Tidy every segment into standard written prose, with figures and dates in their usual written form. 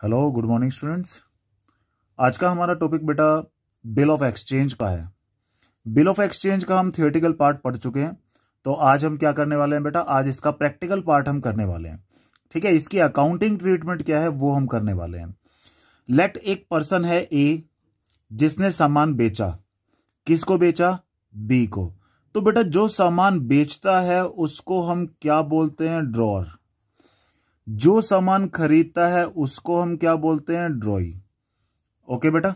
Hello good morning students. आज का हमारा टॉपिक बेटा बिल ऑफ एक्सचेंज का है। बिल ऑफ एक्सचेंज का हम थियोरेटिकल पार्ट पढ़ चुके हैं, तो आज हम क्या करने वाले हैं बेटा, आज इसका प्रैक्टिकल पार्ट हम करने वाले हैं। ठीक है, इसकी अकाउंटिंग ट्रीटमेंट क्या है वो हम करने वाले हैं। लेट एक पर्सन है ए जिसने सामान बेचा। किसको बेचा? बी को। तो बेटा जो सामान बेचता है उसको हम क्या बोलते हैं? ड्रॉअर। जो सामान खरीदता है उसको हम क्या बोलते हैं? ड्रॉई। ओके बेटा।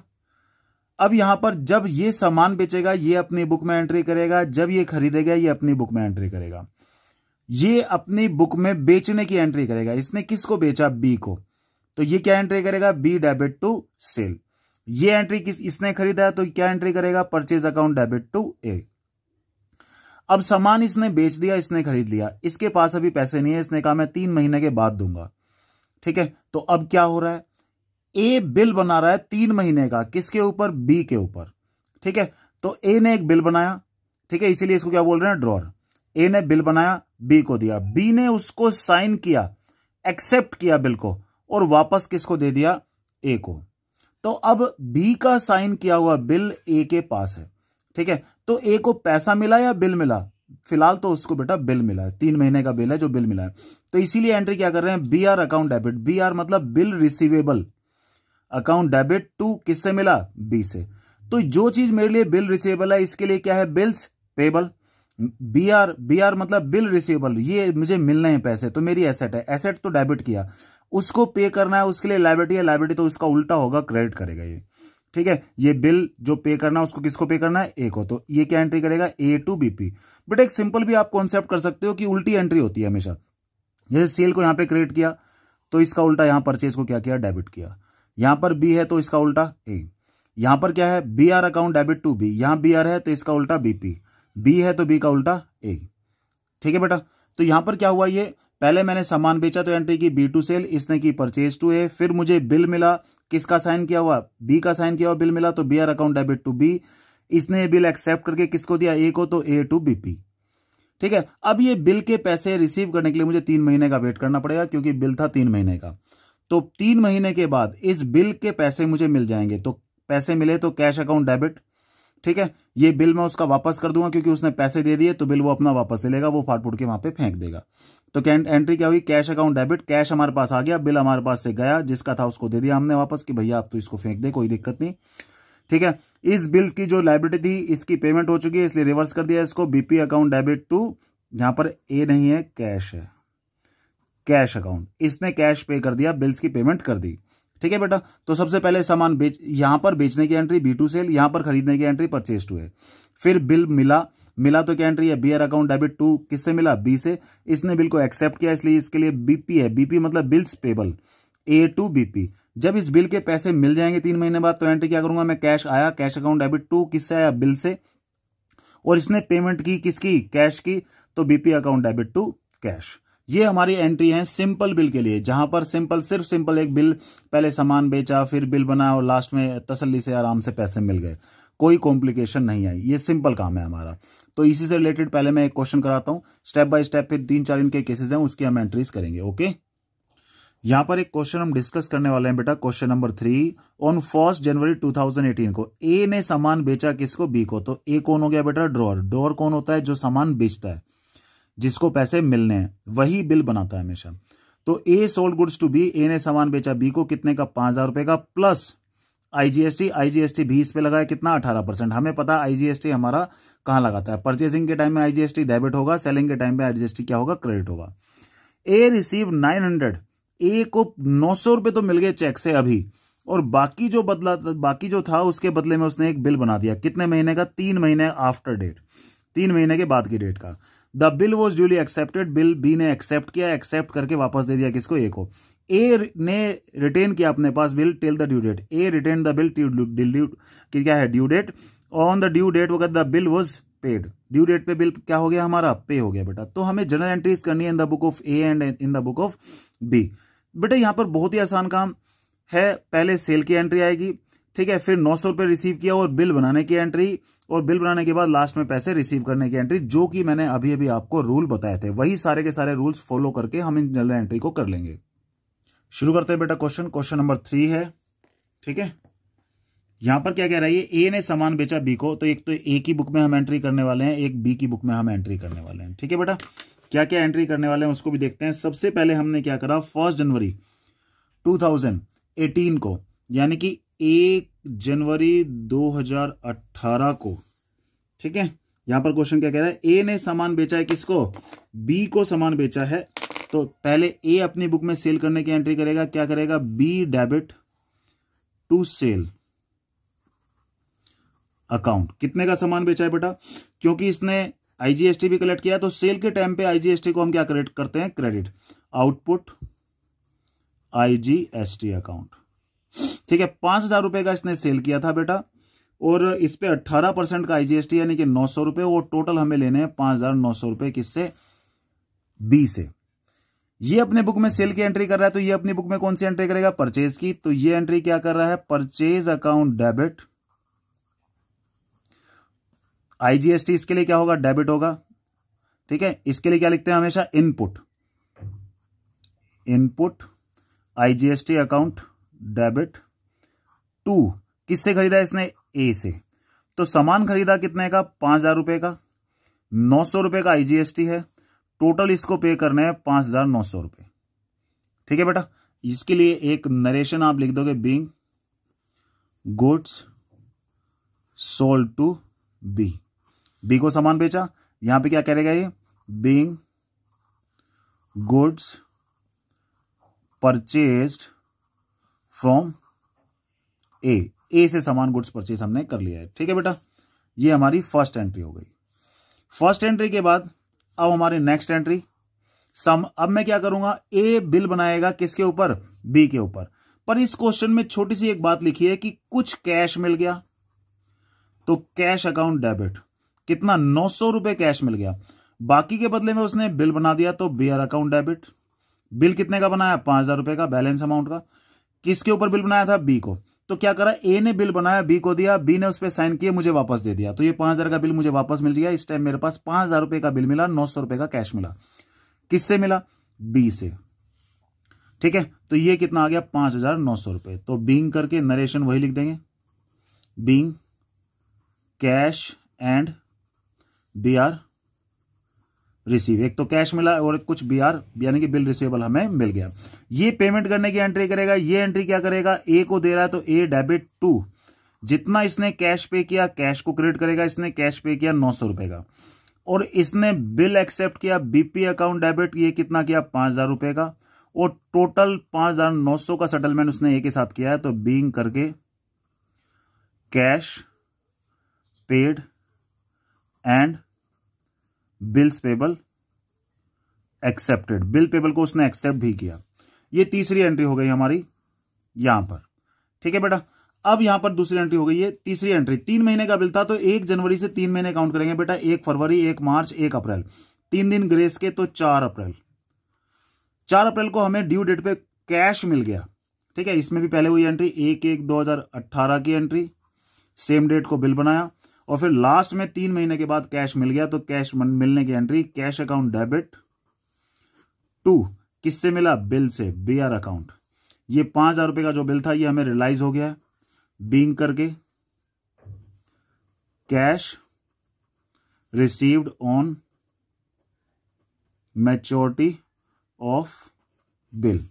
अब यहां पर जब ये सामान बेचेगा ये अपनी बुक में एंट्री करेगा, जब ये खरीदेगा ये अपनी बुक में एंट्री करेगा। ये अपनी बुक में बेचने की एंट्री करेगा। इसने किसको बेचा? बी को। तो ये क्या एंट्री करेगा? B debit to sale. ये एंट्री किस इसने खरीदा है तो क्या एंट्री करेगा? Purchase account debit to A. अब सामान इसने बेच दिया, इसने खरीद लिया, इसके पास अभी पैसे नहीं है, इसने कहा मैं 3 महीने के बाद दूंगा। ठीक है, तो अब क्या हो रहा है? ए बिल बना रहा है 3 महीने का। किसके ऊपर? बी के ऊपर। ठीक है, तो ए ने एक बिल बनाया। ठीक है, इसीलिए इसको क्या बोल रहे हैं? ड्रॉअर। ए ने बिल बनाया, बी को दिया, बी ने उसको साइन किया, एक्सेप्ट किया बिल को, और वापस किसको दे दिया? ए को। तो अब बी का साइन किया हुआ बिल ए के पास है। ठीक है, तो ए को पैसा मिला या बिल मिला? फिलहाल तो उसको बेटा बिल मिला है, 3 महीने का बिल है जो बिल मिला है। तो इसीलिए एंट्री क्या कर रहे हैं? B R account debit. B R मतलब bill receivable, account debit to किससे मिला? बी से। तो जो चीज मेरे लिए बिल रिसीवेबल है इसके लिए क्या है? Bills payable. बी आर मतलब बिल रिसीवेबल, ये मुझे मिलने हैं पैसे, तो मेरी एसेट है। एसेट तो डेबिट किया, उसको पे करना है, उसके लिए लायबिलिटी है। लायबिलिटी तो उसका उल्टा होगा, क्रेडिट करेगा ये। ठीक है, ये बिल जो पे करना है उसको किसको पे करना है? ए को। तो ये क्या एंट्री करेगा? ए टू बीपी। बट एक सिंपल भी आप कॉन्सेप्ट कर सकते हो कि उल्टी एंट्री होती है हमेशा। जैसे सेल को यहां पे क्रेडिट किया तो इसका उल्टा यहां परचेज को क्या किया? डेबिट किया। यहां पर बी है तो इसका उल्टा ए। यहां पर क्या है? B R account debit to B. यहां बी आर है तो इसका उल्टा बीपी। बी है तो बी का उल्टा ए। ठीक है बेटा, तो यहां पर क्या हुआ? ये पहले मैंने सामान बेचा तो एंट्री की बी टू सेल, इसने की परचेज टू ए। फिर मुझे बिल मिला, किसका साइन किया हुआ? बी का साइन किया हुआ बिल मिला, तो B R account debit to B. इसने बिल एक्सेप्ट करके किसको दिया? ए को, तो ए टू बीपी। ठीक है, अब ये बिल के पैसे रिसीव करने के लिए मुझे 3 महीने का वेट करना पड़ेगा क्योंकि बिल था 3 महीने का। तो 3 महीने के बाद इस बिल के पैसे मुझे मिल जाएंगे। तो पैसे मिले तो कैश अकाउंट डेबिट। ठीक है, ये बिल मैं उसका वापस कर दूंगा क्योंकि उसने पैसे दे दिए, तो बिल वो अपना वापस ले लेगा, वो फाड़ फूट के वहां पे फेंक देगा। तो एंट्री क्या हुई? Cash account debit. कैश हमारे पास आ गया, बिल हमारे पास से गया, जिसका था उसको दे दिया हमने वापस कि भैया आप तो इसको फेंक दे, कोई दिक्कत नहीं। ठीक है, इस बिल की जो लायबिलिटी थी इसकी पेमेंट हो चुकी है, इसलिए रिवर्स कर दिया इसको। बीपी अकाउंट डेबिट टू, यहां पर ए नहीं है, कैश है, कैश अकाउंट। इसने कैश पे कर दिया, बिल्स की पेमेंट कर दी। ठीक है बेटा, तो सबसे पहले सामान यहां पर बेचने की एंट्री बी टू सेल, यहां पर खरीदने की एंट्री परचेज टू है। फिर बिल मिला तो क्या एंट्री है? B R account debit to, किससे मिला? बी से। इसने बिल को एक्सेप्ट किया, इसलिए इसके लिए बीपी है। बीपी मतलब bills payable, A to BP. जब इस बिल के पैसे मिल जाएंगे 3 महीने बाद तो एंट्री क्या करूंगा मैं? कैश आया, कैश अकाउंट डेबिट टू, किससे आया? बिल से। और इसने पेमेंट की किसकी? कैश की, तो BP account debit to cash. ये हमारी एंट्री है सिंपल बिल के लिए, जहां पर सिर्फ सिंपल एक बिल, पहले सामान बेचा, फिर बिल बनाया और लास्ट में तसल्ली से आराम से पैसे मिल गए, कोई कॉम्प्लिकेशन नहीं आई। ये सिंपल काम है हमारा। तो इसी से रिलेटेड पहले मैं एक क्वेश्चन कराता हूं स्टेप बाय स्टेप, फिर 3-4 इनके केसेस हैं उसकी हम एंट्रीज करेंगे। ओके, यहां पर एक क्वेश्चन हम डिस्कस करने वाले हैं बेटा। क्वेश्चन नंबर 3, ऑन 1 जनवरी 2018 को ए ने सामान बेचा किसको? बी को। तो ए कौन हो गया बेटा? ड्रॉअर। ड्रॉअर कौन होता है? जो सामान बेचता है, जिसको पैसे मिलने हैं, वही बिल बनाता है हमेशा। तो A sold goods to B, A ने सामान बेचा बी को, कितने का? 5,000 रुपए का, प्लस आईजीएसटी। आईजीएसटी भी इस पे लगा है, कितना? 18%। हमें पता है आईजीएसटी हमारा कहां लगाता है? परचेसिंग के टाइम में आईजीएसटी डेबिट होगा, सेलिंग के टाइम में आईजीएसटी क्या होगा? क्रेडिट होगा। ए रिसीव 900, ए को 900 रुपए तो मिल गए चेक से अभी, और बाकी जो था उसके बदले में उसने एक बिल बना दिया। कितने महीने का? 3 महीने आफ्टर डेट, 3 महीने के बाद की डेट का। The bill was duly accepted, bill B ने एक्सेप्ट किया, एक्सेप्ट करके वापस दे दिया किसको? ए को। ए ने रिटेन किया अपने पास bill till the due date. A retain the bill क्या है? Due date. On the due date वगैरह the bill was paid. Due date पे बिल क्या हो गया हमारा? पे हो गया बेटा। तो हमें जनरल एंट्रीज करनी है in the book of A and in the book of B. बेटा यहां पर बहुत ही आसान काम है। पहले सेल की एंट्री आएगी, ठीक है, फिर 900 रुपए रिसीव किया और बिल बनाने की एंट्री, और बिल बनाने के बाद लास्ट में पैसे रिसीव करने की एंट्री, जो कि मैंने अभी अभी आपको रूल बताए थे, वही सारे के सारे रूल्स फॉलो करके हम इन जनरल एंट्री को कर लेंगे। शुरू करते हैं बेटा क्वेश्चन नंबर 3 है। ठीक है, यहां पर क्या कह रहा है, ये ए ने सामान बेचा बी को, तो एक तो ए की बुक में हम एंट्री करने वाले हैं, एक बी की बुक में हम एंट्री करने वाले हैं। ठीक है बेटा, क्या क्या एंट्री करने वाले हैं उसको भी देखते हैं। सबसे पहले हमने क्या करा, 1 जनवरी 2018 को, यानी कि 1 जनवरी 2018 को, ठीक है, यहां पर क्वेश्चन क्या कह रहा है, ए ने सामान बेचा है किसको, बी को सामान बेचा है। तो पहले ए अपनी बुक में सेल करने की एंट्री करेगा, क्या करेगा, B debit to sale account. कितने का सामान बेचा है बेटा, क्योंकि इसने आईजीएसटी भी कलेक्ट किया, तो सेल के टाइम पे आईजीएसटी को हम क्या करेक्ट करते हैं, क्रेडिट, आउटपुट आईजीएसटी अकाउंट। ठीक है, 5,000 रुपए का इसने सेल किया था बेटा, और इस पे 18% का आईजीएसटी यानी कि 900 रुपए, वो टोटल हमें लेने हैं 5,900 रुपए, किससे, बी से। ये अपने बुक में सेल की एंट्री कर रहा है, तो ये अपनी बुक में कौन सी एंट्री करेगा, परचेज की। तो ये एंट्री क्या कर रहा है, परचेज अकाउंट डेबिट, आईजीएसटी इसके लिए क्या होगा, डेबिट होगा। ठीक है, इसके लिए क्या लिखते हैं हमेशा, input IGST account debit to, किससे खरीदा है इसने, ए से। तो सामान खरीदा कितने का, 5,000 रुपए का, 900 रुपए का आईजीएसटी है, टोटल इसको पे करने हैं 5,900 रुपए। ठीक है बेटा, इसके लिए एक नरेशन आप लिख दोगे, being goods sold to B. B को सामान बेचा, यहां पे क्या करेगा ये, being goods purchased from A से सामान गुड्स परचेज हमने कर लिया है। ठीक है बेटा, ये हमारी फर्स्ट एंट्री हो गई। फर्स्ट एंट्री के बाद अब हमारी नेक्स्ट एंट्री अब मैं क्या करूंगा, ए बिल बनाएगा किसके ऊपर, बी के ऊपर। पर इस क्वेश्चन में छोटी सी एक बात लिखी है कि कुछ कैश मिल गया, तो कैश अकाउंट डेबिट, कितना, 900 रुपए कैश मिल गया, बाकी के बदले में उसने बिल बना दिया, तो बेयर अकाउंट डेबिट। बिल कितने का बनाया, 5,000 रुपए का, बैलेंस अमाउंट का। किसके ऊपर बिल बनाया था, बी को। तो क्या करा, ए ने बिल बनाया, बी को दिया, बी ने उस पर साइन किया, मुझे वापस दे दिया, तो ये 5,000 का बिल मुझे वापस मिल गया। इस टाइम मेरे पास 5,000 रुपए का बिल मिला, 900 रुपए का कैश मिला। किससे मिला, बी से। ठीक है, तो ये कितना आ गया, 5,900 रुपए। तो बीइंग करके नरेशन वही लिख देंगे, being cash and B R receive. एक तो कैश मिला और कुछ बी आर यानी कि बिल रिसीवेबल हमें मिल गया। ये पेमेंट करने की एंट्री करेगा, ये एंट्री क्या करेगा, ए को दे रहा है, तो ए डेबिट टू, जितना इसने कैश पे किया कैश को क्रेडिट करेगा। इसने कैश पे किया 900 रुपए का, और इसने बिल एक्सेप्ट किया, बीपी अकाउंट डेबिट, ये कितना किया, 5,000 रुपए का, और टोटल 5,900 का सेटलमेंट उसने ए के साथ किया है। तो बीइंग करके cash paid and bills payable accepted, bill payable को उसने एक्सेप्ट भी किया। ये तीसरी एंट्री हो गई हमारी यहां पर। ठीक है बेटा, अब यहां पर दूसरी एंट्री हो गई है, तीसरी एंट्री। 3 महीने का बिल था, तो 1 जनवरी से 3 महीने काउंट करेंगे बेटा, 1 फरवरी, 1 मार्च, 1 अप्रैल, 3 दिन ग्रेस के, तो 4 अप्रैल। 4 अप्रैल को हमें ड्यू डेट पे कैश मिल गया। ठीक है, इसमें भी पहले हुई एंट्री 1/1/2018 की एंट्री, सेम डेट को बिल बनाया, और फिर लास्ट में 3 महीने के बाद कैश मिल गया, तो कैश मिलने की entry, cash account debit to, किससे मिला, बिल से, बीआर अकाउंट। ये 5,000 रुपए का जो बिल था ये हमें रियलाइज हो गया, बीइंग करके cash received on maturity of bill.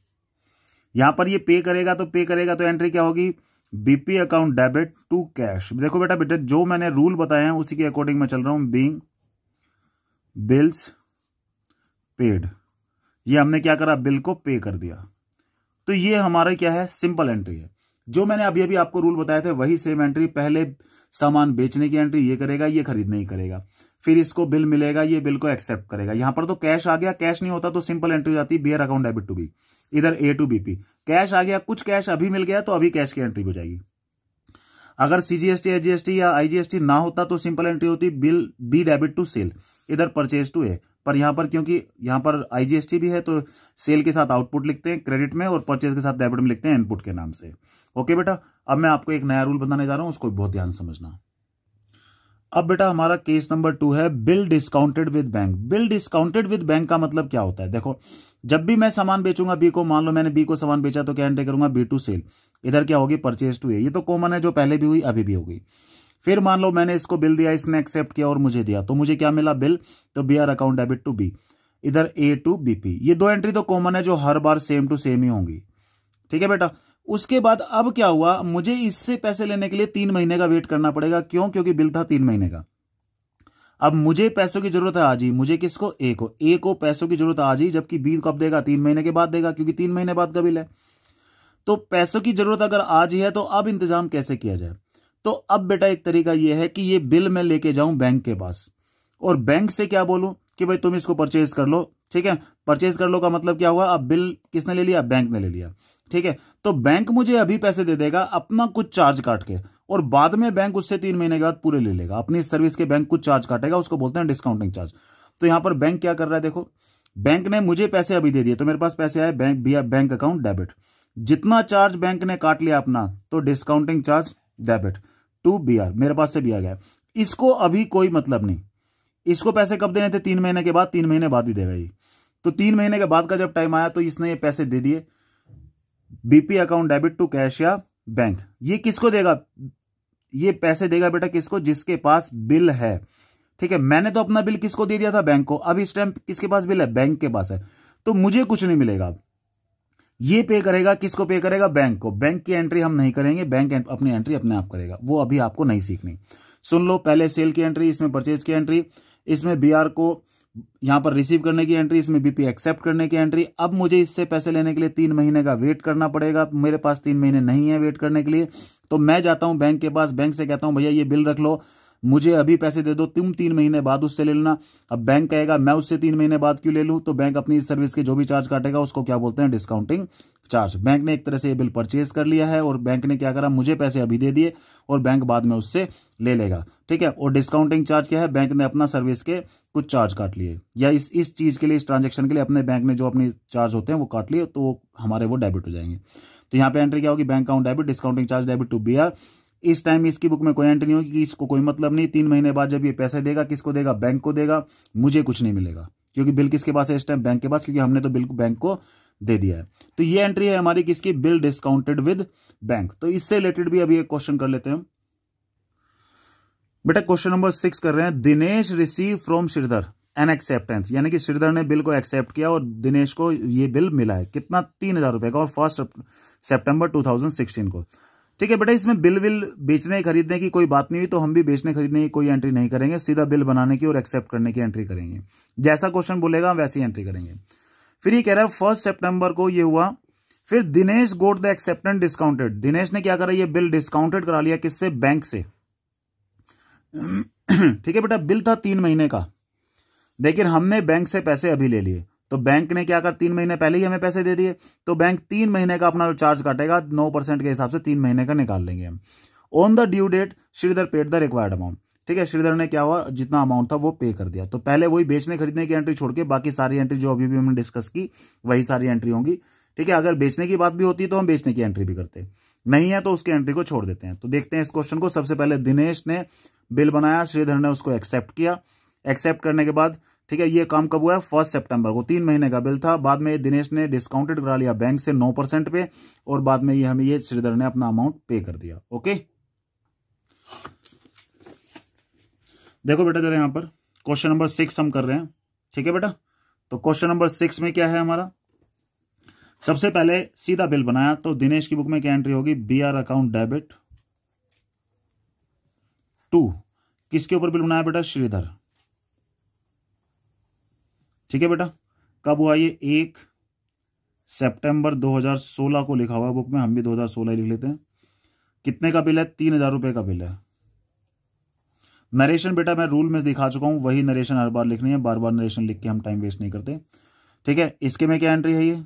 यहां पर ये पे करेगा, तो एंट्री क्या होगी, BP account debit to cash. देखो बेटा जो मैंने रूल बताए हैं उसी के अकॉर्डिंग मैं चल रहा हूं, बीइंग बिल्स पेड, ये हमने क्या करा, बिल को पे कर दिया। तो ये हमारा क्या है, सिंपल एंट्री है। जो मैंने अभी अभी आपको रूल बताए थे वही सेम एंट्री, पहले सामान बेचने की एंट्री ये करेगा, ये खरीदने ही करेगा, फिर इसको बिल मिलेगा, ये बिल को एक्सेप्ट करेगा। यहां पर तो कैश आ गया, कैश नहीं होता तो सिंपल एंट्री हो जाती है, B R account debit to B, इधर ए टू बीपी। कैश आ गया, कुछ कैश अभी मिल गया, तो अभी कैश की एंट्री हो जाएगी। अगर सीजीएसटी, एजीएसटी या आईजीएसटी ना होता तो सिंपल एंट्री होती, bill B debit to sale, इधर परचेज टू ए। पर यहां पर क्योंकि यहां पर आईजीएसटी भी है, तो सेल के साथ आउटपुट लिखते हैं क्रेडिट में, और परचेज के साथ डेबिट में लिखते हैं इनपुट के नाम से। ओके बेटा, अब मैं आपको एक नया रूल बताने जा रहा हूं, उसको बहुत ध्यान से समझना। अब बेटा हमारा केस नंबर 2 है bill discounted with bank. Bill discounted with bank का मतलब क्या होता है? देखो, जब भी मैं सामान बेचूंगा बी को, मान लो मैंने बी को सामान बेचा तो क्या एंट्री करूंगा? B to sale. इधर क्या होगी? Purchase to A. ये तो कॉमन है, जो पहले भी हुई अभी भी होगी। फिर मान लो मैंने इसको बिल दिया, इसने एक्सेप्ट किया और मुझे दिया, तो मुझे क्या मिला? बिल। तो B R account debit to B, इधर ए टू बीपी। ये दो एंट्री तो कॉमन है, जो हर बार सेम टू सेम ही होंगी। ठीक है बेटा। उसके बाद अब क्या हुआ? मुझे इससे पैसे लेने के लिए 3 महीने का वेट करना पड़ेगा। क्यों? क्योंकि बिल था 3 महीने का। अब मुझे पैसों की जरूरत है आज ही। मुझे किसको? ए को। ए को पैसों की जरूरत आज ही, जबकि बी कब देगा? 3 महीने के बाद देगा, क्योंकि 3 महीने बाद का बिल है। तो पैसों की जरूरत अगर आज ही है तो अब इंतजाम कैसे किया जाए? तो अब बेटा एक तरीका यह है कि ये बिल मैं लेके जाऊं बैंक के पास, और बैंक से क्या बोलूं कि भाई तुम इसको परचेज कर लो। ठीक है, परचेज कर लो का मतलब क्या हुआ? अब बिल किसने ले लिया? बैंक ने ले लिया। ठीक है, तो बैंक मुझे अभी पैसे दे देगा अपना कुछ चार्ज काट के, और बाद में बैंक उससे 3 महीने के बाद पूरे ले लेगा। अपनी सर्विस के बैंक कुछ चार्ज काटेगा, उसको बोलते हैं डिस्काउंटिंग चार्ज। तो यहां पर बैंक क्या कर रहा है? देखो, बैंक ने मुझे पैसे अभी दे दिए, तो मेरे पास पैसे आए बैंक अकाउंट डेबिट। जितना चार्ज बैंक ने काट लिया अपना, तो discounting charge debit to BR, मेरे पास से बीआर गया। इसको अभी कोई मतलब नहीं। इसको पैसे कब देने थे? 3 महीने के बाद। 3 महीने बाद ही देगा ये। तो 3 महीने के बाद का जब टाइम आया तो इसने ये पैसे दे दिए, BP account debit to cash या बैंक। ये किसको देगा? ये पैसे देगा बेटा किसको? जिसके पास बिल है। ठीक है, मैंने तो अपना बिल किसको दे दिया था? बैंक को। अब इस टाइम किसके पास बिल है? बैंक के पास है। तो मुझे कुछ नहीं मिलेगा। ये पे करेगा, किसको पे करेगा? बैंक को। बैंक की एंट्री हम नहीं करेंगे, बैंक अपनी एंट्री अपने आप करेगा। वो अभी आपको नहीं सीखनी। सुन लो, पहले सेल की एंट्री, इसमें परचेज की एंट्री, इसमें बीआर को यहां पर रिसीव करने की एंट्री, इसमें बीपी एक्सेप्ट करने की एंट्री। अब मुझे इससे पैसे लेने के लिए 3 महीने का वेट करना पड़ेगा। मेरे पास 3 महीने नहीं है वेट करने के लिए, तो मैं जाता हूं बैंक के पास। बैंक से कहता हूं भैया ये बिल रख लो, मुझे अभी पैसे दे दो, तुम 3 महीने बाद उससे ले लेना। अब बैंक कहेगा मैं उससे 3 महीने बाद क्यों ले लूं? तो बैंक अपनी सर्विस के जो भी चार्ज काटेगा उसको क्या बोलते हैं? Discounting charge. बैंक ने एक तरह से ये बिल परचेज कर लिया है, और बैंक ने क्या करा? मुझे पैसे अभी दे दिए, और बैंक बाद में उससे ले लेगा। ठीक है, और डिस्काउंटिंग चार्ज क्या है? बैंक ने अपना सर्विस के कुछ चार्ज काट लिए, या इस चीज के लिए, इस ट्रांजेक्शन के लिए अपने बैंक ने जो अपनी चार्ज होते हैं वो काट लिए, तो हमारे वो डेबिट हो जाएंगे। तो यहाँ पे एंट्री क्या होगी? Bank account debit, discounting charge debit to BR. इस टाइम इसकी बुक में कोई एंट्री नहीं होगी कि इसको कोई मतलब नहीं। 3 महीने बाद जब ये पैसे देगा, किसको देगा? बैंक को देगा। मुझे कुछ नहीं मिलेगा, क्योंकि बिल किसके पास है इस टाइम? बैंक के पास, क्योंकि हमने तो बिल बैंक को दे दिया है। तो ये एंट्री है हमारी किसकी? Bill discounted with bank. तो इससे रिलेटेड भी अभी एक क्वेश्चन कर लेते हैं बेटा। क्वेश्चन नंबर 6 कर रहे हैं। Dinesh receive from Shridhar an acceptance, यानी कि श्रीधर ने बिल को एक्सेप्ट किया और दिनेश को ये बिल मिला है। कितना? 3,000 रुपए का, और 1 सितंबर 2016 को। ठीक है बेटा, इसमें बिल विल बेचने खरीदने की कोई बात नहीं हुई, तो हम भी बेचने खरीदने की कोई एंट्री नहीं करेंगे, सीधा बिल बनाने की और एक्सेप्ट करने की एंट्री करेंगे। जैसा क्वेश्चन बोलेगा वैसी एंट्री करेंगे। फिर ये कह रहा है 1 सितंबर को ये हुआ। फिर दिनेश गोट द एक्सेप्टेंस डिस्काउंटेड। दिनेश ने क्या करा? ये बिल डिस्काउंटेड करा लिया। किससे? बैंक से। ठीक है बेटा, बिल था 3 महीने का, लेकिन हमने बैंक से पैसे अभी ले लिए, तो बैंक ने क्या कर? 3 महीने पहले ही हमें पैसे दे दिए, तो बैंक 3 महीने का अपना जो चार्ज काटेगा 9% के हिसाब से 3 महीने का निकाल लेंगे हम। On the due date Shridhar paid the required amount. ठीक है, श्रीधर ने क्या हुआ? जितना अमाउंट था वो पे कर दिया। तो पहले वही बेचने खरीदने की एंट्री छोड़ के बाकी सारी एंट्री जो अभी भी हमने डिस्कस की वही सारी एंट्री होंगी। ठीक है, अगर बेचने की बात भी होती है तो हम बेचने की एंट्री भी करते, नहीं है तो उसकी एंट्री को छोड़ देते हैं। तो देखते हैं इस क्वेश्चन को। सबसे पहले दिनेश ने बिल बनाया, श्रीधर ने उसको एक्सेप्ट किया। एक्सेप्ट करने के बाद ठीक है, ये काम कब हुआ है? 1 सितंबर को। 3 महीने का बिल था। बाद में दिनेश ने डिस्काउंटेड करा लिया बैंक से 9% पे, और बाद में ये हमें ये श्रीधर ने अपना अमाउंट पे कर दिया। ओके, देखो बेटा जरा यहां पर क्वेश्चन नंबर 6 हम कर रहे हैं। ठीक है बेटा, तो क्वेश्चन नंबर 6 में क्या है हमारा? सबसे पहले सीधा बिल बनाया, तो दिनेश की बुक में क्या एंट्री होगी? बीआर अकाउंट डेबिट टू, किसके ऊपर बिल बनाया बेटा? श्रीधर। ठीक है बेटा, कब हुआ ये? 1 सितंबर 2016 को लिखा हुआ है बुक में, हम भी 2016 लिख लेते हैं। कितने का बिल है? 3,000 रुपए का बिल है। नरेशन बेटा मैं रूल में दिखा चुका हूं, वही नरेशन हर बार लिखनी है, बार बार नरेशन लिख के हम टाइम वेस्ट नहीं करते। ठीक है, इसके में क्या एंट्री है? ये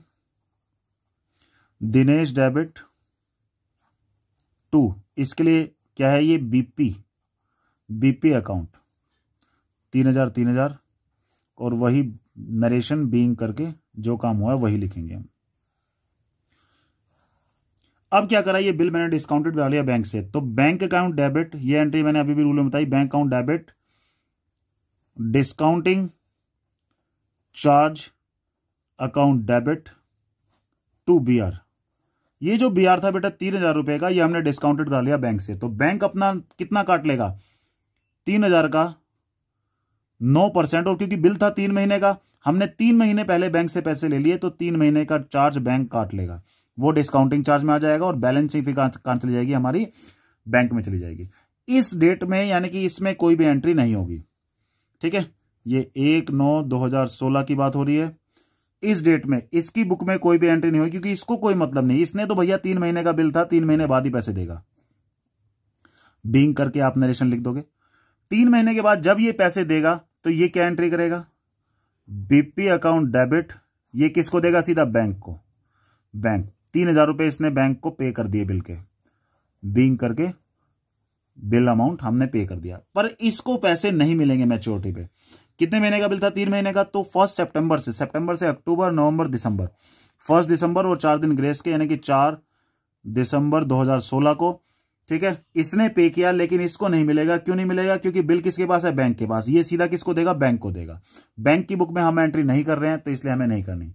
दिनेश डेबिट टू, इसके लिए क्या है? ये बीपी अकाउंट 3,000 3,000, और वही नरेशन बीइंग करके जो काम हुआ है वही लिखेंगे हम। अब क्या करा, ये बिल मैंने डिस्काउंटेड करा लिया बैंक से, तो बैंक अकाउंट डेबिट, ये एंट्री मैंने अभी भी रूल में बताई, bank account debit discounting charge account debit to BR. ये जो बीआर था बेटा 3,000 रुपए का, ये हमने डिस्काउंटेड करा लिया बैंक से, तो बैंक अपना कितना काट लेगा, 3,000 का 9%, और क्योंकि बिल था 3 महीने का, हमने 3 महीने पहले बैंक से पैसे ले लिए, तो 3 महीने का चार्ज बैंक काट लेगा, वो डिस्काउंटिंग चार्ज में आ जाएगा, और बैलेंस शीट कहां चली जाएगी, हमारी बैंक में चली जाएगी। इस डेट में यानी कि इसमें कोई भी एंट्री नहीं होगी, ठीक है। ये 1/9/2016 की बात हो रही है। इस डेट में इसकी बुक में कोई भी एंट्री नहीं होगी, क्योंकि इसको कोई मतलब नहीं, इसने तो भैया 3 महीने का बिल था, 3 महीने बाद ही पैसे देगा। बीइंग करके आप नरेशन लिख दोगे। 3 महीने के बाद जब ये पैसे देगा तो ये क्या एंट्री करेगा, बीपी अकाउंट डेबिट, ये किसको देगा, सीधा बैंक को। बैंक 3,000 रुपए इसने बैंक को पे कर दिए बिल के, बीइंग करके बिल अमाउंट हमने पे कर दिया, पर इसको पैसे नहीं मिलेंगे मैच्योरिटी पे। कितने महीने का बिल था, 3 महीने का, तो 1 सितंबर से अक्टूबर, नवंबर, दिसंबर, 1 दिसंबर और 4 दिन ग्रेस के, यानी कि 4 दिसंबर 2016 को, ठीक है, इसने पे किया, लेकिन इसको नहीं मिलेगा। क्यों नहीं मिलेगा, क्योंकि बिल किसके पास है, बैंक के पास, ये सीधा किसको देगा, बैंक को देगा। बैंक की बुक में हम एंट्री नहीं कर रहे हैं, तो इसलिए हमें नहीं करनी।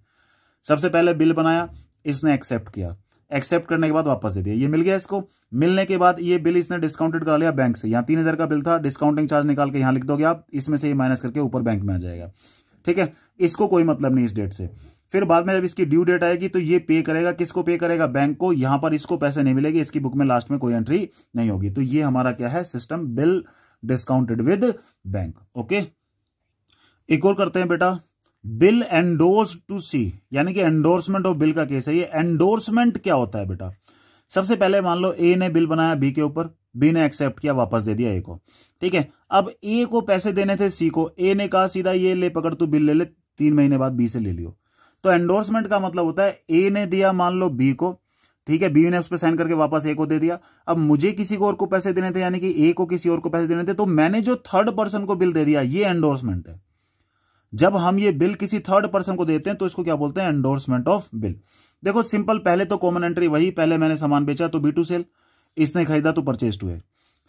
सबसे पहले बिल बनाया, इसने एक्सेप्ट किया, एक्सेप्ट करने के बाद वापस दे दिया, ये मिल गया इसको। मिलने के बाद ये बिल इसने डिस्काउंटेड करा लिया बैंक से, यहाँ 3,000 का बिल था, डिस्काउंटिंग चार्ज निकाल के यहाँ लिख दोगे आप, इसमें से ये माइनस करके ऊपर बैंक में आ जाएगा, ठीक है। इसको कोई मतलब नहीं इस डेट से। फिर बाद में जब इसकी ड्यू डेट आएगी तो ये पे करेगा, किसको पे करेगा, बैंक को। यहां पर इसको पैसे नहीं मिलेंगे, इसकी बुक में लास्ट में कोई एंट्री नहीं होगी। तो ये हमारा क्या है system, bill discounted with bank. Okay, एक और करते हैं बेटा, बिल एंडोर्स टू सी, यानी कि एंडोर्समेंट ऑफ बिल का केस है ये। एंडोर्समेंट क्या होता है बेटा, सबसे पहले मान लो ए ने बिल बनाया बी के ऊपर, बी ने एक्सेप्ट किया, वापस दे दिया ए को, ठीक है। अब ए को पैसे देने थे सी को, ए ने कहा सीधा ये ले पकड़ तू बिल ले ले, 3 महीने बाद बी से ले लियो। तो एंडोर्समेंट का मतलब होता है ए ने दिया मान लो बी को, ठीक है, बी ने उस पर साइन करके वापस ए को दे दिया। अब मुझे किसी को और को पैसे देने थे, यानी कि ए को किसी और को पैसे देने थे, तो मैंने जो थर्ड पर्सन को बिल दे दिया, ये एंडोर्समेंट है। जब हम ये बिल किसी थर्ड पर्सन को देते हैं तो इसको क्या बोलते हैं, एंडोर्समेंट ऑफ बिल। देखो सिंपल, पहले तो कॉमन एंट्री वही, पहले मैंने सामान बेचा तो बी टू सेल, इसने खरीदा तो परचेज टू है।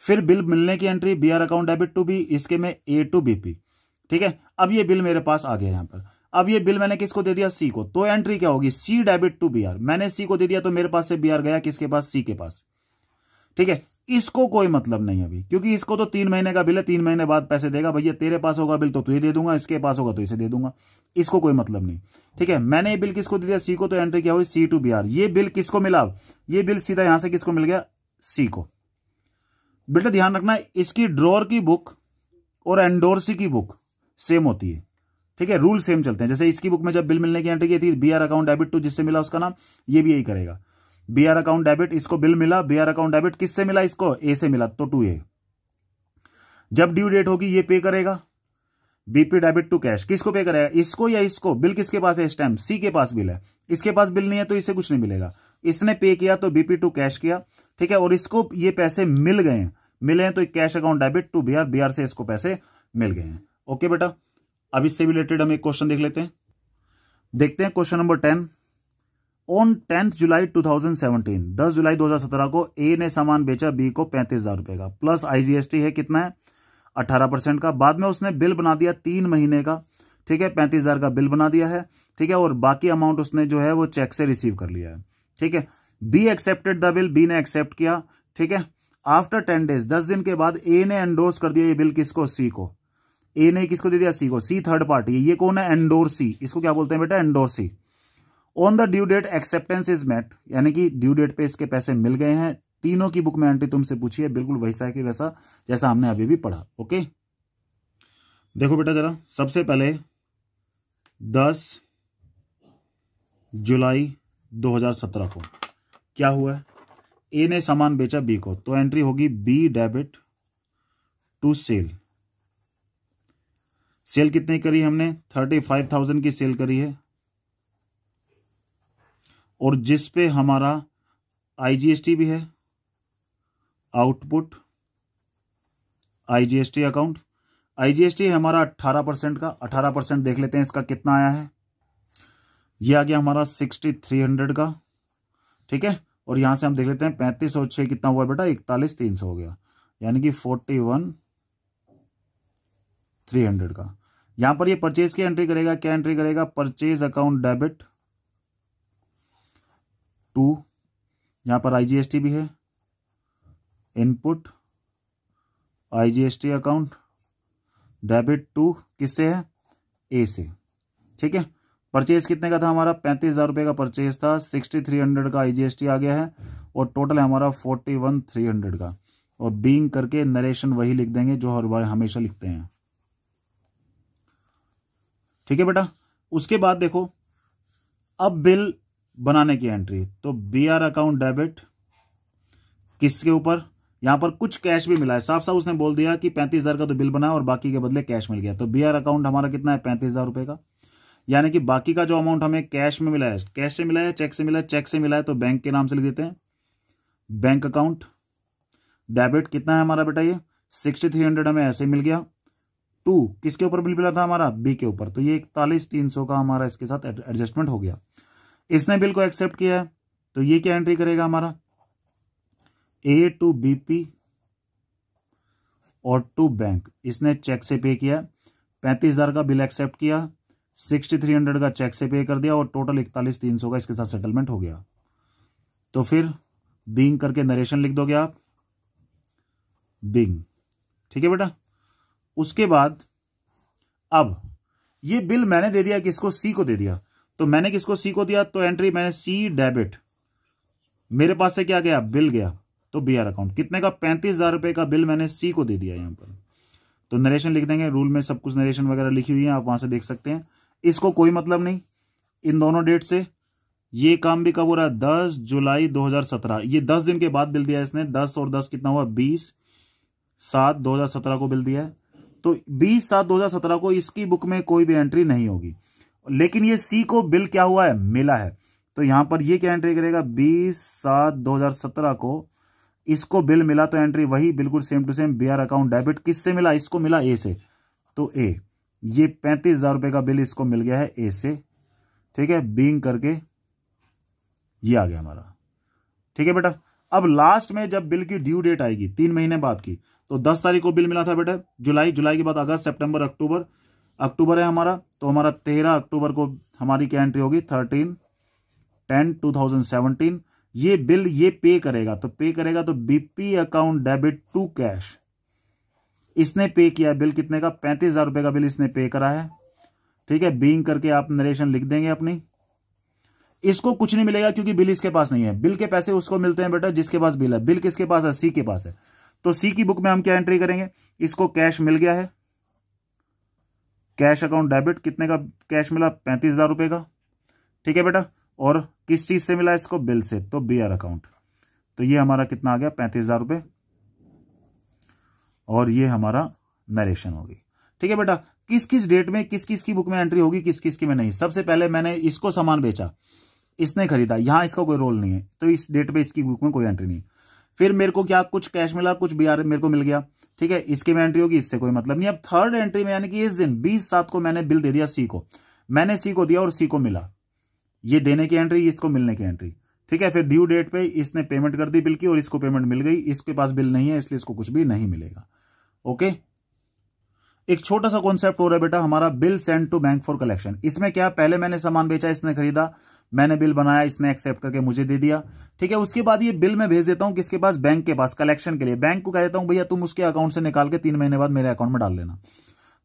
फिर बिल मिलने की entry B R account debit to B, इसके में ए टू बीपी, ठीक है। अब ये बिल मेरे पास आ गया यहां पर, अब ये बिल मैंने किसको दे दिया, सी को, तो एंट्री क्या होगी, सी डेबिट टू बी आर। मैंने सी को दे दिया तो मेरे पास से बी आर गया किसके पास, सी के पास, ठीक है। इसको कोई मतलब नहीं अभी, क्योंकि इसको तो 3 महीने का बिल है, 3 महीने बाद पैसे देगा। भैया तेरे पास होगा बिल तो तुझे दे दूंगा, इसके पास होगा तो इसे दे दूंगा, इसको कोई मतलब नहीं, ठीक है। मैंने ये बिल किसको दे दिया, सी को, तो एंट्री क्या हुई, सी टू बी आर। ये बिल किसको मिला, ये बिल सीधा यहां से किसको मिल गया, सी को। बेटा ध्यान रखना, इसकी ड्रॉर की बुक और एंडोर्सी की बुक सेम होती है, ठीक है, रूल सेम चलते हैं। जैसे इसकी बुक में जब बिल मिलने की एंट्री की थी, B R account debit to, जिससे मिला उसका नाम, ये भी यही करेगा, बी आर अकाउंट डेबिट, इसको बिल मिला, बी आर अकाउंट डेबिट किससे मिला, इसको ए से मिला, तो टू ए। जब ड्यू डेट होगी ये पे करेगा, बीपी डेबिट टू कैश, किसको पे करेगा, इसको या इसको। बिल किसके पास है इस टाइम, सी के पास बिल है, इसके पास बिल नहीं है तो इससे कुछ नहीं मिलेगा। इसने पे किया तो बीपी टू कैश किया, ठीक है, और इसको ये पैसे मिल गए हैं, मिले हैं तो cash account debit to B R, B R से इसको पैसे मिल गए हैं। ओके बेटा, अब इससे रिलेटेड हम एक क्वेश्चन देख लेते हैं। देखते हैं क्वेश्चन नंबर 10। ऑन 10 जुलाई 2017, 10 जुलाई 2017 को ए ने सामान बेचा बी को 35,000 रुपए का, प्लस आईजीएसटी है कितना है, 18% का। बाद में उसने बिल बना दिया 3 महीने का, ठीक है, 35,000 का बिल बना दिया है, ठीक है, और बाकी अमाउंट उसने जो है वो चेक से रिसीव कर लिया है, ठीक है। B accepted the bill, B ने एक्सेप्ट किया, ठीक है। आफ्टर 10 डेज, 10 दिन के बाद ए ने एंडोर्स कर दिया ये बिल किसको, सी को। ए ने किसको दे दिया, सी को, सी थर्ड पार्टी है, ये कौन है, एंडोर्सी, इसको क्या बोलते हैं बेटा, endorsee. On the due date acceptance is met, यानी कि ड्यू डेट पे इसके पैसे मिल गए हैं। तीनों की बुक में एंट्री तुमसे पूछी है, बिल्कुल वैसा है कि वैसा जैसा हमने अभी भी पढ़ा। ओके, देखो बेटा जरा, सबसे पहले 10 जुलाई 2017 को क्या हुआ है, ए ने सामान बेचा बी को, तो एंट्री होगी B debit to sale. Sale कितनी करी हमने, 35,000 की सेल करी है, और जिस पे हमारा आईजीएसटी भी है, आउटपुट आईजीएसटी अकाउंट। आईजीएसटी है हमारा 18% का, 18% देख लेते हैं इसका कितना आया है। ये आ गया हमारा 6,300 का, ठीक है, और यहां से हम देख लेते हैं 35 और 6 कितना हुआ बेटा, 41,300 हो गया, यानी कि 41,300 का। यहां पर ये परचेज की एंट्री करेगा, क्या एंट्री करेगा, परचेज अकाउंट डेबिट टू, यहां पर आईजीएसटी भी है, input IGST account debit to, किससे है, ए से। ठीक है, परचेज कितने का था हमारा, 35,000 रुपये का परचेज था, 6300 का आईजीएसटी आ गया है और टोटल है हमारा 41,300 का। और बीइंग करके नरेशन वही लिख देंगे जो हर बार हमेशा लिखते हैं। ठीक है बेटा, उसके बाद देखो अब बिल बनाने की एंट्री, तो बीआर अकाउंट डेबिट किसके ऊपर, यहां पर कुछ कैश भी मिला है, साफ साफ उसने बोल दिया कि 35,000 का तो बिल बना और बाकी के बदले कैश मिल गया। तो बीआर अकाउंट हमारा कितना है, 35,000 रुपए का, यानी कि बाकी का जो अमाउंट हमें कैश में मिला है, कैश से मिला है, चेक से मिला है, चेक से मिला है तो बैंक के नाम से लिख देते हैं, बैंक अकाउंट डेबिट कितना है हमारा बेटा, ये 6300 हमें ऐसे मिल गया, टू किसके ऊपर बिल मिला था हमारा, बी के ऊपर, तो ये 41,300 का हमारा इसके साथ एडजस्टमेंट हो गया। इसने बिल को एक्सेप्ट किया है तो ये क्या एंट्री करेगा हमारा, ए टू बीपी और टू बैंक, इसने चेक से पे किया, 35,000 का बिल एक्सेप्ट किया, 6300 का चेक से पे कर दिया और टोटल 41,300 का इसके साथ सेटलमेंट हो गया। तो फिर बीइंग करके नरेशन लिख दोगे आप, बीइंग। ठीक है बेटा, उसके बाद अब ये बिल मैंने दे दिया किसको, सी को दे दिया, तो मैंने किसको, सी को दिया, तो एंट्री मैंने सी डेबिट, मेरे पास से क्या गया, बिल गया, तो बीआर अकाउंट कितने का, 35,000 रुपए का बिल मैंने सी को दे दिया यहां पर। तो नरेशन लिख देंगे, रूल में सब कुछ नरेशन वगैरह लिखी हुई है, आप वहां से देख सकते हैं। इसको कोई मतलब नहीं इन दोनों डेट से, ये काम भी कब हो रहा है, 10 जुलाई 2017, ये 10 दिन के बाद बिल दिया इसने, 10 और 10 कितना हुआ, 20/7/2017 को बिल दिया है। तो 20/7/2017 को इसकी बुक में कोई भी एंट्री नहीं होगी, लेकिन ये सी को बिल क्या हुआ है, मिला है, तो यहां पर ये क्या एंट्री करेगा, 20/7/2017 को इसको बिल मिला, तो एंट्री वही बिल्कुल same to same, BR account debit किससे मिला, इसको मिला ए से, तो ए, ये 35,000 रुपए का बिल इसको मिल गया है ए से। ठीक है, बीइंग करके ये आ गया हमारा। ठीक है बेटा, अब लास्ट में जब बिल की ड्यू डेट आएगी 3 महीने बाद की, तो 10 तारीख को बिल मिला था बेटा, जुलाई, जुलाई के बाद अगस्त, सितंबर, अक्टूबर, अक्टूबर है हमारा, तो हमारा 13 अक्टूबर को हमारी क्या एंट्री होगी, 13/10/2017, ये बिल ये पे करेगा, तो पे करेगा तो BP account debit to cash, इसने पे किया बिल कितने का, 35,000 रुपए का बिल इसने पे करा है। ठीक है, बीइंग करके आप नरेशन लिख देंगे अपनी। इसको कुछ नहीं मिलेगा क्योंकि बिल इसके पास नहीं है, बिल के पैसे उसको मिलते हैं बेटा जिसके पास बिल है, बिल किसके पास है, सी के पास है, तो सी की बुक में हम क्या एंट्री करेंगे, इसको कैश मिल गया है, कैश अकाउंट डेबिट कितने का कैश मिला, 35,000 रुपए का। ठीक है बेटा, और किस चीज से मिला इसको, बिल से, तो बीआर अकाउंट, तो ये हमारा कितना आ गया, 35,000 रुपए, और ये हमारा नरेशन होगी। ठीक है बेटा, किस किस डेट में किस किस की बुक में एंट्री होगी, किस किस की में नहीं। सबसे पहले मैंने इसको सामान बेचा, इसने खरीदा, यहां इसका कोई रोल नहीं है, तो इस डेट पे इसकी बुक में कोई एंट्री नहीं। फिर मेरे को क्या, कुछ कैश मिला, कुछ बीआर मेरे को मिल गया, ठीक है, इसके में एंट्री होगी, इससे कोई मतलब नहीं। अब थर्ड एंट्री में यानी कि इस दिन 20/7 को मैंने बिल दे दिया सी को, मैंने सी को दिया और सी को मिला, ये देने की एंट्री, इसको मिलने की एंट्री। ठीक है, फिर ड्यू डेट पे इसने पेमेंट कर दी बिल की और इसको पेमेंट मिल गई, इसके पास बिल नहीं है इसलिए इसको कुछ भी नहीं मिलेगा। ओके, एक छोटा सा कॉन्सेप्ट हो रहा है बेटा हमारा, bill send to bank for collection. इसमें क्या, पहले मैंने सामान बेचा, इसने खरीदा, मैंने बिल बनाया, इसने एक्सेप्ट करके मुझे दे दिया। ठीक है, उसके बाद ये बिल मैं भेज देता हूं किसके पास, बैंक के पास, कलेक्शन के लिए। बैंक को कह देता हूं भैया तुम उसके अकाउंट से निकाल के 3 महीने बाद मेरे अकाउंट में डाल लेना।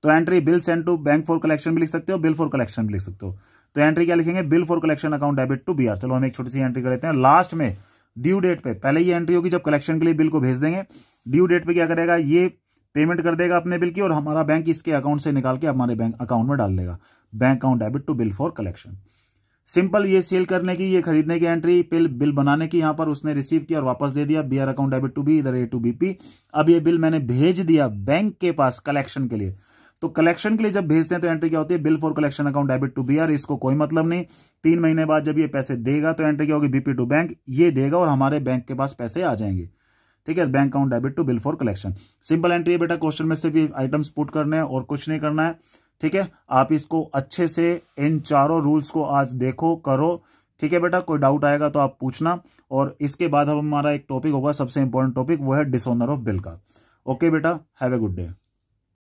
तो entry bill send to bank for collection भी लिख सकते हो, बिल फॉर कलेक्शन भी लिख सकते हो। तो एंट्री क्या लिखेंगे, bill for collection account debit to BR. चलो हम एक छोटी सी एंट्री कर लेते हैं, लास्ट में ड्यू डेट पे, पहले ये एंट्री होगी जब कलेक्शन के लिए बिल को भेज देंगे, ड्यू डेट पे क्या करेगा, ये पेमेंट कर देगा अपने बिल की और हमारा बैंक इसके अकाउंट से निकाल के हमारे बैंक अकाउंट में डाल देगा, bank account debit to bill for collection. Simple, ये सेल करने की, ये खरीदने की एंट्री, बिल बनाने की, यहां पर उसने रिसीव किया और वापस दे दिया, BR account debit to B, इधर ए टू बीपी। अब ये बिल मैंने भेज दिया बैंक के पास कलेक्शन के लिए, तो कलेक्शन के लिए जब भेजते हैं तो एंट्री क्या होती है, bill for collection account debit to BR. इसको कोई मतलब नहीं, 3 महीने बाद जब ये पैसे देगा तो एंट्री क्या होगी, बीपी टू बैंक, ये देगा और हमारे बैंक के पास पैसे आ जाएंगे। ठीक है, bank account debit to bill for collection. Simple entry है बेटा, क्वेश्चन में से भी आइटम्स पुट करने हैं और कुछ नहीं करना है। ठीक है, आप इसको अच्छे से इन चारों रूल्स को आज देखो, करो, ठीक है बेटा, कोई डाउट आएगा तो आप पूछना। और इसके बाद अब हमारा एक टॉपिक होगा, सबसे इंपॉर्टेंट टॉपिक, वो है डिसऑनर ऑफ बिल का। ओके बेटा, हैव ए गुड डे।